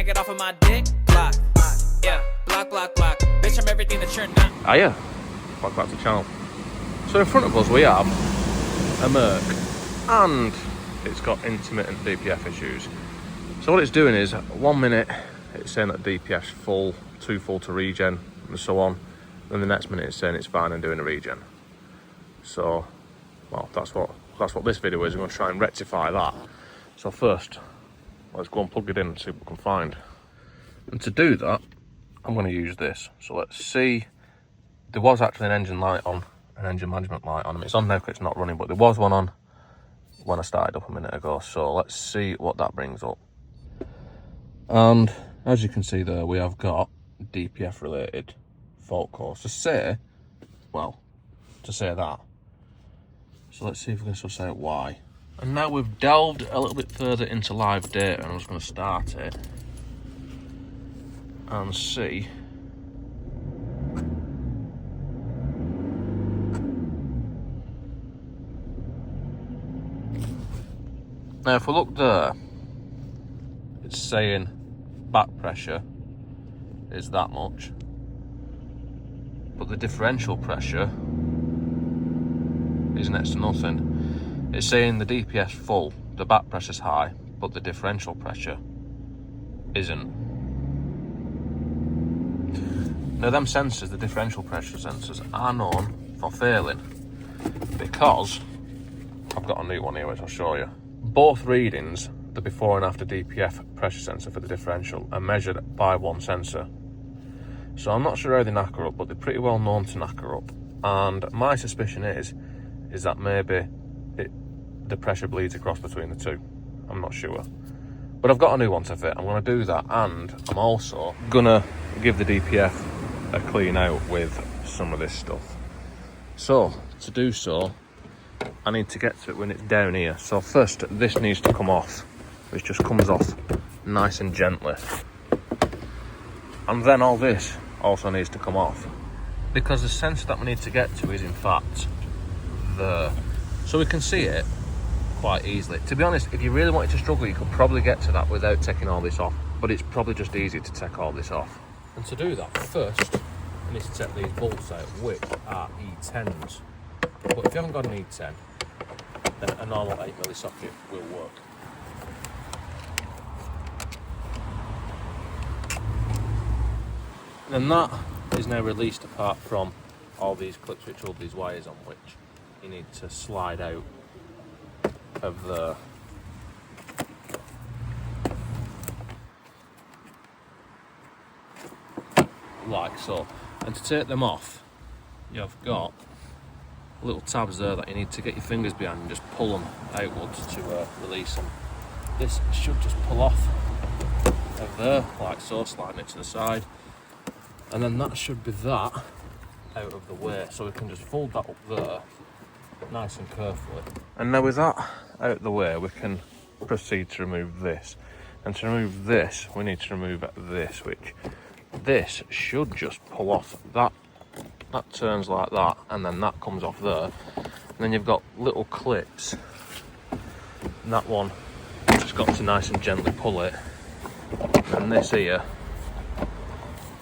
can't get off of my dick. Block, yeah, block, block, block. Bitch, I'm everything that you're not. Hiya, welcome back to the channel. So in front of us we have a Merc, and it's got intermittent DPF issues. So what it's doing is, 1 minute it's saying that DPF's full, too full to regen, and so on. Then the next minute it's saying it's fine and doing a regen. So, well, that's what this video is. We're going to try and rectify that. So first, let's go and plug it in and see what we can find. And to do that, I'm going to use this. So let's see. There was actually an engine light on, an engine management light on. I mean, it's on now because it's not running, but there was one on when I started up a minute ago. So let's see what that brings up. And as you can see there, we have got DPF related fault codes to say that. So let's see if we can say why. And now we've delved a little bit further into live data, and I'm just going to start it and see. Now if we look there, it's saying back pressure is that much, but the differential pressure is next to nothing. It's saying the DPF's full, the back pressure's high, but the differential pressure isn't. Now them sensors, the differential pressure sensors, are known for failing because I've got a new one here which I'll show you. Both readings, the before and after DPF pressure sensor for the differential, are measured by one sensor. So I'm not sure how they knacker up, but they're pretty well known to knacker up. And my suspicion is that maybe the pressure bleeds across between the two. I'm not sure. But I've got a new one to fit. I'm going to do that, and I'm also going to give the DPF a clean out with some of this stuff. So, to do so, I need to get to it when it's down here. So first, this needs to come off, which just comes off nice and gently. And then all this also needs to come off, because the sensor that we need to get to is in fact there. So we can see it quite easily. To be honest, if you really wanted to struggle, you could probably get to that without taking all this off, but it's probably just easier to take all this off. And to do that, first, I need to take these bolts out, which are E10s. But if you haven't got an E10, then a normal 8mm socket will work. And that is now released apart from all these clips which hold these wires on, which you need to slide out of the like so. And to take them off, you've got little tabs there that you need to get your fingers behind and just pull them outwards to release them. This should just pull off of there, like so, sliding it to the side. And then that should be that out of the way, so we can just fold that up there nice and carefully. And now with that out of the way, we can proceed to remove this. And to remove this, we need to remove this, which this should just pull off. That turns like that, and then that comes off there. And then you've got little clips, and that one just got to nice and gently pull it. And this here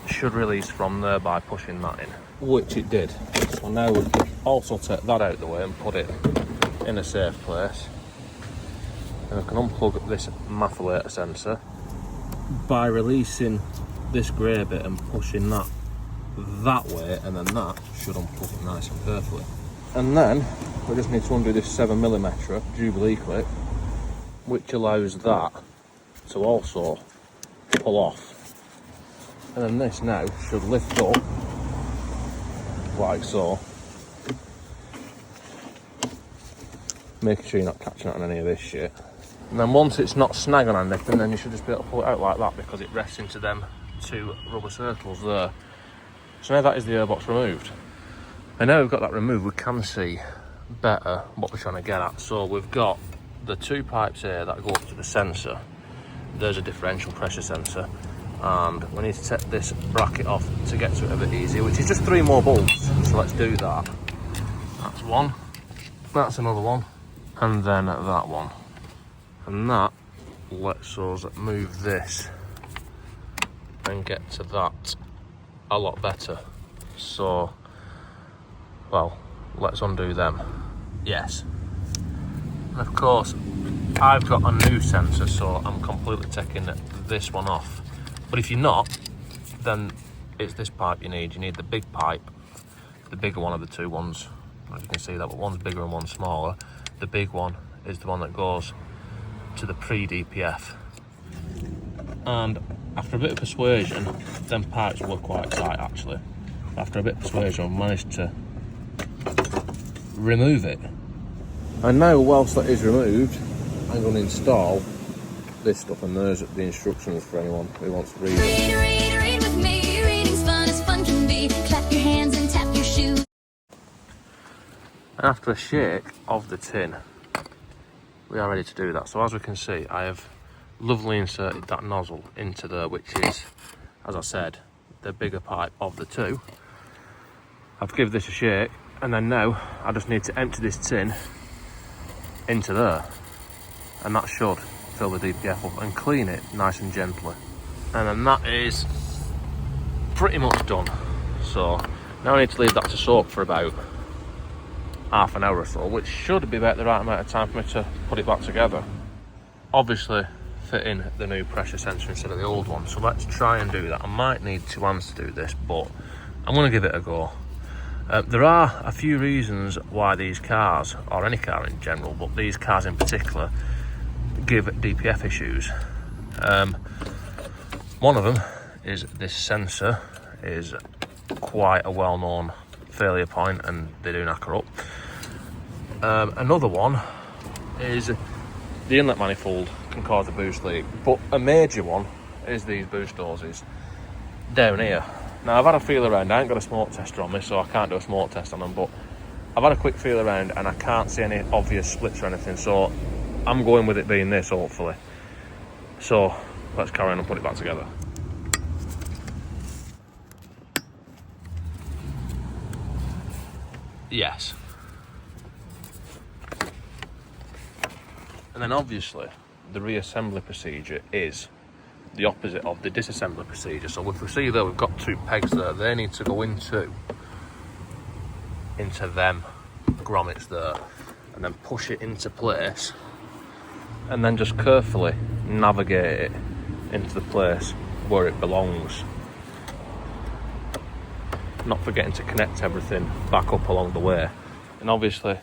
should release from there by pushing that in, which it did. So now we can also take that out of the way and put it in a safe place. And we can unplug this methylator sensor by releasing this grey bit and pushing that way, and then that should unplug it nice and carefully. And then we just need to undo this 7mm Jubilee clip, which allows that to also pull off. And then this now should lift up like so, making sure you're not catching it on any of this shit. And then once it's not snagging on anything, then you should just be able to pull it out like that, because it rests into them two rubber circles there. So now that is the airbox removed. And now we've got that removed, we can see better what we're trying to get at. So we've got the two pipes here that go up to the sensor. There's a differential pressure sensor, and we need to take this bracket off to get to it a bit easier, which is just 3 more bolts. So let's do that. That's one, that's another one, and then that one. And that lets us move this and get to that a lot better. So, well, let's undo them. Yes. And of course, I've got a new sensor, so I'm completely taking this one off. But if you're not, then it's this pipe you need. You need the big pipe, the bigger one of the two ones. As you can see that, but one's bigger and one's smaller. The big one is the one that goes to the pre-DPF. And after a bit of persuasion, them pipes were quite tight actually. After a bit of persuasion, I managed to remove it. And now, whilst that is removed, I'm going to install this stuff, and there's the instructions for anyone who wants to read it. Read with me. Reading's fun as fun can be. Clap your hands and tap your shoes. And after a shake of the tin, we are ready to do that. So as we can see, I have lovely inserted that nozzle into there, which is, as I said, the bigger pipe of the two. I've given this a shake, and then now I just need to empty this tin into there, and that should fill the DPF up and clean it nice and gently. And then that is pretty much done. So now I need to leave that to soak for about half an hour or so, which should be about the right amount of time for me to put it back together. Obviously fit in the new pressure sensor instead of the old one, so let's try and do that. I might need 2 hands to do this, but I'm going to give it a go. There are a few reasons why these cars, or any car in general, but these cars in particular, give DPF issues. One of them is this sensor is quite a well-known failure point, and they do knacker up. Another one is the inlet manifold can cause a boost leak, but a major one is these boost hoses down here. Now, I've had a feel around. I ain't got a smoke tester on me, so I can't do a smoke test on them, but I've had a quick feel around and I can't see any obvious splits or anything, so I'm going with it being this, hopefully. So let's carry on and put it back together. Yes. And then obviously the reassembly procedure is the opposite of the disassembly procedure. So if we see there, we've got 2 pegs there. They need to go into them grommets there, and then push it into place, and then just carefully navigate it into the place where it belongs. Not forgetting to connect everything back up along the way, and obviously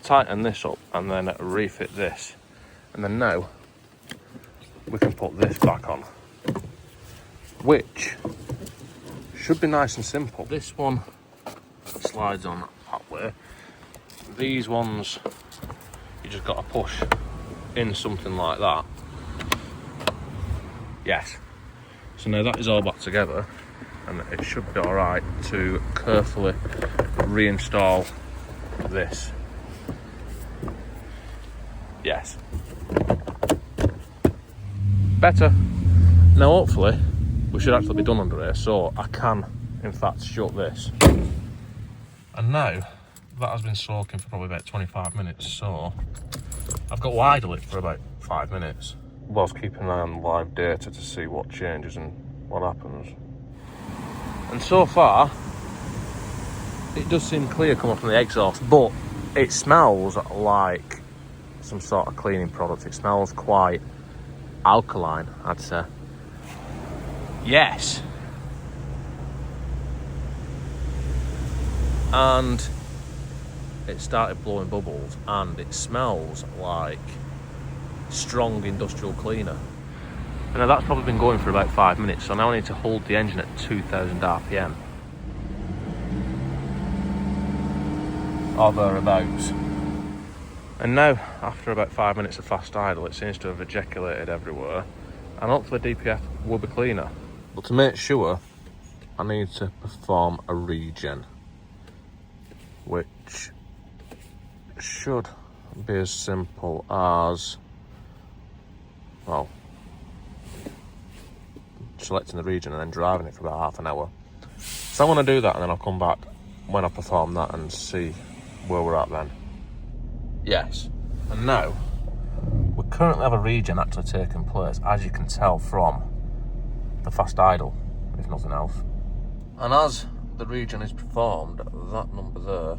tighten this up and then refit this, and then now we can put this back on, which should be nice and simple. This one slides on that way. These ones, you just got to push in something like that. Yes. So now that is all back together, and it should be all right to carefully reinstall this. Yes. Better. Now hopefully we should actually be done under here, so I can in fact shut this. And now that has been soaking for probably about 25 minutes, so I've got to idle it for about 5 minutes whilst keeping an eye on live data to see what changes and what happens. And so far it does seem clear coming from the exhaust, but it smells like some sort of cleaning product. It smells quite alkaline, I'd say. Yes. And it started blowing bubbles, and it smells like strong industrial cleaner. And now that's probably been going for about 5 minutes, so now I need to hold the engine at 2000 RPM or thereabouts. And now, after about 5 minutes of fast idle, it seems to have ejaculated everywhere, and hopefully DPF will be cleaner. But to make sure, I need to perform a regen, which should be as simple as, well, selecting the regen and then driving it for about half an hour. So I'm going to do that, and then I'll come back when I perform that and see where we're at then. Yes, and now we currently have a regen actually taking place, as you can tell from the fast idle. if nothing else. And as the regen is performed, that number there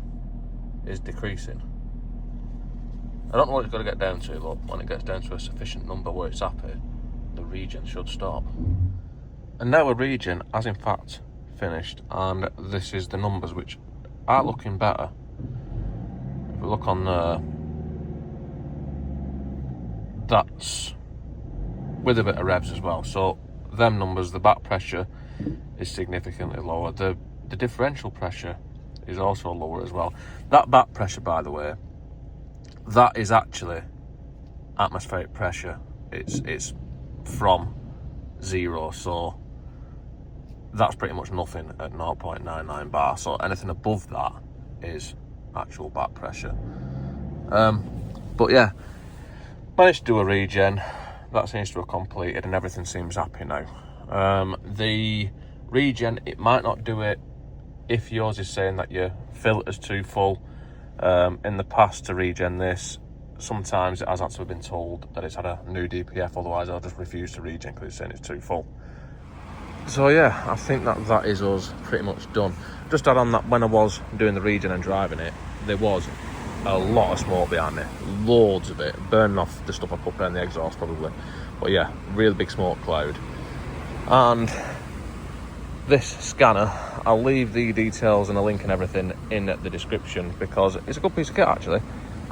is decreasing. I don't know what it's got to get down to, but when it gets down to a sufficient number where it's happy, the regen should stop. And now a regen has in fact finished, and this is the numbers which are looking better. If we look on there, that's with a bit of revs as well. So them numbers, the back pressure is significantly lower. The differential pressure is also lower as well. That back pressure, by the way, that is actually atmospheric pressure. It's from 0, so that's pretty much nothing at 0.99 bar. So anything above that is actual back pressure. But yeah, managed to do a regen. That seems to have completed and everything seems happy now. The regen, it might not do it if yours is saying that your filter's too full. In the past, to regen this, sometimes it has actually been told that it's had a new DPF, otherwise I'll just refuse to regen because it's saying it's too full. So yeah, I think that is us pretty much done. Just add on that when I was doing the regen and driving it, there was a lot of smoke behind me, loads of it, burning off the stuff I put behind the exhaust probably. But yeah, really big smoke cloud. And this scanner, I'll leave the details and a link and everything in the description because it's a good piece of kit actually,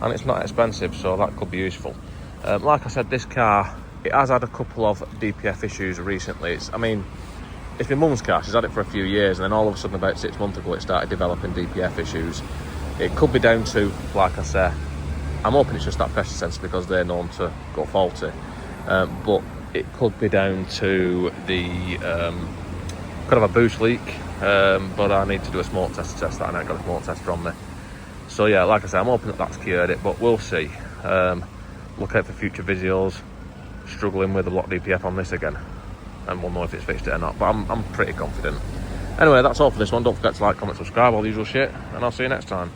and it's not expensive, so that could be useful. Like I said, this car, it has had a couple of DPF issues recently. It's my mum's car. She's had it for a few years, and then all of a sudden about 6 months ago it started developing DPF issues. It could be down to, like I said, I'm hoping it's just that pressure sensor because they're known to go faulty, but it could be down to the could have a boost leak, but I need to do a smoke test to test that, and I ain't got a smoke test from me. So yeah, like I said, I'm hoping that's cured it, but we'll see. Look out for future videos struggling with a lot of DPF on this again, and we'll know if it's fixed it or not, but I'm pretty confident. Anyway, that's all for this one. Don't forget to like, comment, subscribe, all the usual shit, and I'll see you next time.